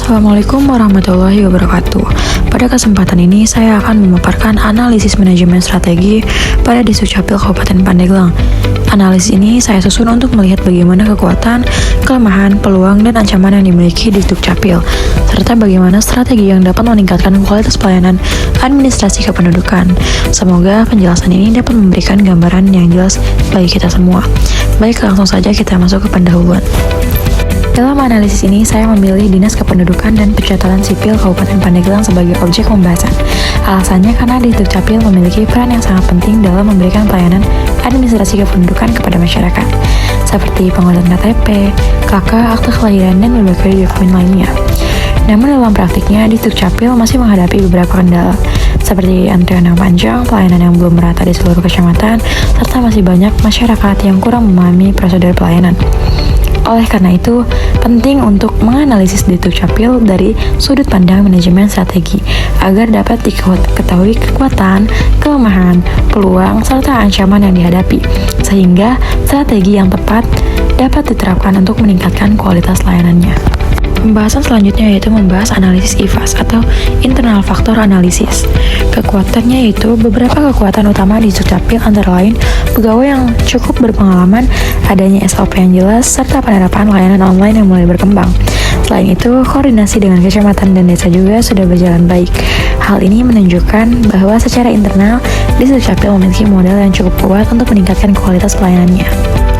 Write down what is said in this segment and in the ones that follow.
Assalamualaikum warahmatullahi wabarakatuh. Pada kesempatan ini saya akan memaparkan analisis manajemen strategi pada Disdukcapil Kabupaten Pandeglang. Analisis ini saya susun untuk melihat bagaimana kekuatan, kelemahan, peluang, dan ancaman yang dimiliki Disdukcapil, serta bagaimana strategi yang dapat meningkatkan kualitas pelayanan administrasi kependudukan. Semoga penjelasan ini dapat memberikan gambaran yang jelas bagi kita semua. Baik, langsung saja kita masuk ke pendahuluan. Dalam analisis ini, saya memilih Dinas Kependudukan dan Pencatatan Sipil Kabupaten Pandeglang sebagai objek pembahasan. Alasannya karena Disdukcapil memiliki peran yang sangat penting dalam memberikan pelayanan administrasi kependudukan kepada masyarakat, seperti pengurusan KTP, KK, akte kelahiran, dan berbagai dokumen lainnya. Namun dalam praktiknya, Disdukcapil masih menghadapi beberapa kendala, seperti antrian yang panjang, pelayanan yang belum merata di seluruh kecamatan, serta masih banyak masyarakat yang kurang memahami prosedur pelayanan. Oleh karena itu, penting untuk menganalisis Disdukcapil dari sudut pandang manajemen strategi agar dapat diketahui kekuatan, kelemahan, peluang, serta ancaman yang dihadapi, sehingga strategi yang tepat dapat diterapkan untuk meningkatkan kualitas layanannya. Pembahasan selanjutnya yaitu membahas analisis IFAS atau Internal Factor Analysis. Kekuatannya yaitu beberapa kekuatan utama di Disdukcapil antara lain pegawai yang cukup berpengalaman, adanya SOP yang jelas, serta penerapan layanan online yang mulai berkembang. Selain itu, koordinasi dengan kecamatan dan desa juga sudah berjalan baik. Hal ini menunjukkan bahwa secara internal Disdukcapil memiliki modal yang cukup kuat untuk meningkatkan kualitas pelayanannya.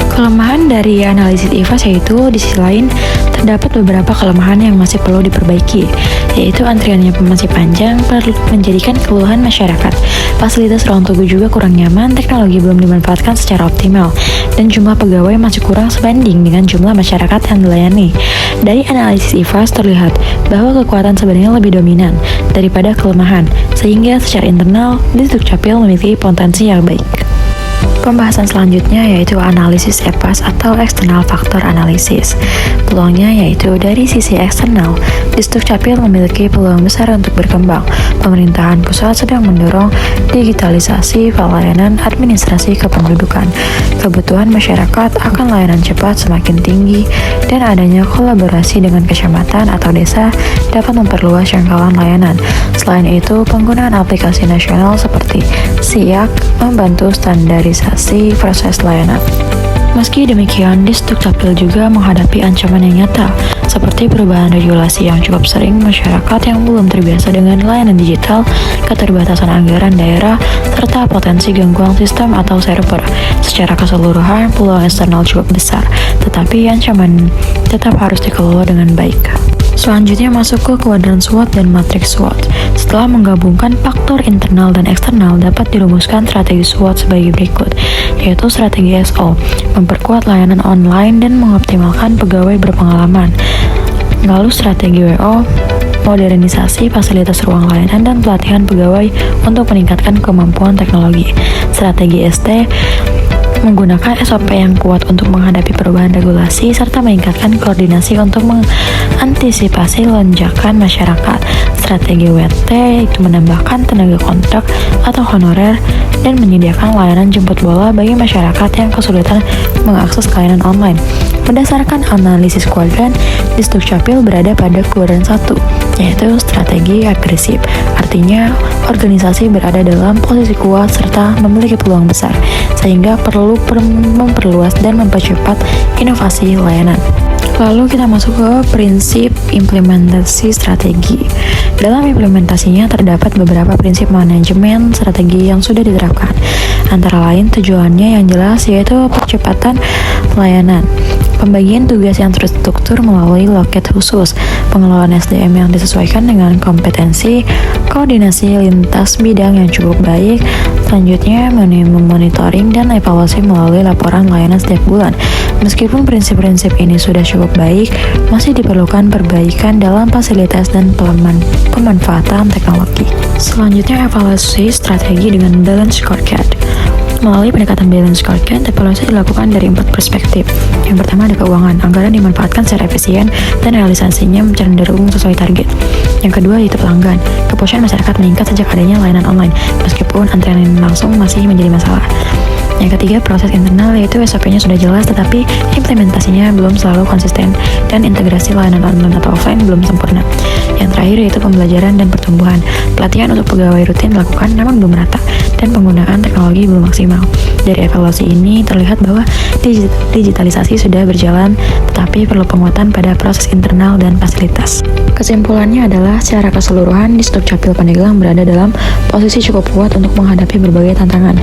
Kelemahan dari analisis IFAS yaitu di sisi lain terdapat beberapa kelemahan yang masih perlu diperbaiki, yaitu antriannya masih panjang, perlu menjadikan keluhan masyarakat. Fasilitas ruang tunggu juga kurang nyaman, teknologi belum dimanfaatkan secara optimal, dan jumlah pegawai masih kurang sebanding dengan jumlah masyarakat yang dilayani. Dari analisis IFAS terlihat bahwa kekuatan sebenarnya lebih dominan daripada kelemahan, sehingga secara internal Disdukcapil memiliki potensi yang baik. Pembahasan selanjutnya yaitu analisis EPAS atau External Factor Analysis. Peluangnya yaitu dari sisi eksternal, Disdukcapil memiliki peluang besar untuk berkembang. Pemerintahan pusat sedang mendorong digitalisasi pelayanan administrasi kependudukan. Kebutuhan masyarakat akan layanan cepat semakin tinggi, dan adanya kolaborasi dengan kecamatan atau desa dapat memperluas jangkauan layanan. Selain itu, penggunaan aplikasi nasional seperti SIAK membantu standarisasi proses layanan. Meski demikian, Disdukcapil juga menghadapi ancaman yang nyata, seperti perubahan regulasi yang cukup sering, masyarakat yang belum terbiasa dengan layanan digital, keterbatasan anggaran daerah, serta potensi gangguan sistem atau server. Secara keseluruhan, peluang eksternal cukup besar, tetapi ancaman tetap harus dikelola dengan baik. Selanjutnya masuk ke kuadran SWOT dan matriks SWOT. Setelah menggabungkan faktor internal dan eksternal, dapat dirumuskan strategi SWOT sebagai berikut, yaitu strategi SO, memperkuat layanan online dan mengoptimalkan pegawai berpengalaman. Lalu strategi WO, modernisasi fasilitas ruang layanan dan pelatihan pegawai untuk meningkatkan kemampuan teknologi. Strategi ST, menggunakan SOP yang kuat untuk menghadapi perubahan regulasi serta meningkatkan koordinasi untuk mengantisipasi lonjakan masyarakat. Strategi WT itu menambahkan tenaga kontrak atau honorer dan menyediakan layanan jemput bola bagi masyarakat yang kesulitan mengakses layanan online. Berdasarkan analisis kuadran, Disdukcapil berada pada kuadran 1, yaitu strategi agresif. Artinya, organisasi berada dalam posisi kuat serta memiliki peluang besar, sehingga perlu memperluas dan mempercepat inovasi layanan. Lalu kita masuk ke prinsip implementasi strategi. Dalam implementasinya terdapat beberapa prinsip manajemen strategi yang sudah diterapkan. Antara lain tujuannya yang jelas yaitu percepatan pelayanan, pembagian tugas yang terstruktur melalui loket khusus, pengelolaan SDM yang disesuaikan dengan kompetensi, koordinasi lintas bidang yang cukup baik, selanjutnya monitoring dan evaluasi melalui laporan layanan setiap bulan. Meskipun prinsip-prinsip ini sudah cukup baik, masih diperlukan perbaikan dalam fasilitas dan pemanfaatan teknologi. Selanjutnya, evaluasi strategi dengan balance scorecard. Melalui pendekatan balance scorecard, evaluasi dilakukan dari 4 perspektif. Yang pertama ada keuangan, anggaran dimanfaatkan secara efisien dan realisasinya cenderung sesuai target. Yang kedua yaitu pelanggan, kepuasan masyarakat meningkat sejak adanya layanan online, meskipun antrian langsung masih menjadi masalah. Yang ketiga, proses internal, yaitu SOP-nya sudah jelas tetapi implementasinya belum selalu konsisten dan integrasi layanan online atau offline belum sempurna. Yang terakhir yaitu pembelajaran dan pertumbuhan. Pelatihan untuk pegawai rutin dilakukan namun belum rata dan penggunaan teknologi belum maksimal. Dari evaluasi ini terlihat bahwa digitalisasi sudah berjalan tetapi perlu penguatan pada proses internal dan fasilitas. Kesimpulannya adalah secara keseluruhan Disdukcapil Pandeglang berada dalam posisi cukup kuat untuk menghadapi berbagai tantangan.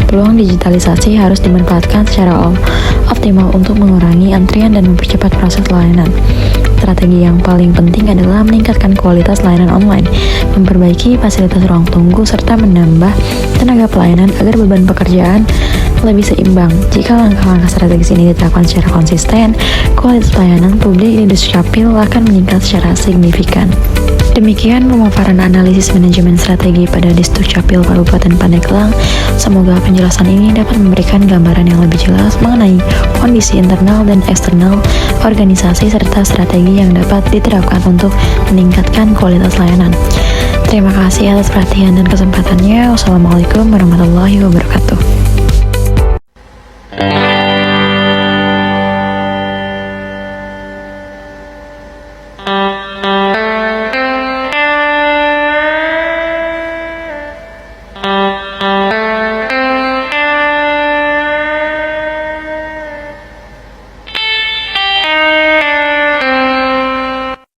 Peluang digitalisasi harus dimanfaatkan secara optimal untuk mengurangi antrian dan mempercepat proses layanan. Strategi yang paling penting adalah meningkatkan kualitas layanan online, memperbaiki fasilitas ruang tunggu, serta menambah tenaga pelayanan agar beban pekerjaan lebih seimbang. Jika langkah-langkah strategis ini diterapkan secara konsisten, kualitas pelayanan publik di Disdukcapil akan meningkat secara signifikan. Demikian pemaparan analisis manajemen strategi pada Disdukcapil Kabupaten Pandeglang. Semoga penjelasan ini dapat memberikan gambaran yang lebih jelas mengenai kondisi internal dan eksternal organisasi serta strategi yang dapat diterapkan untuk meningkatkan kualitas layanan. Terima kasih atas perhatian dan kesempatannya. Wassalamualaikum warahmatullahi wabarakatuh.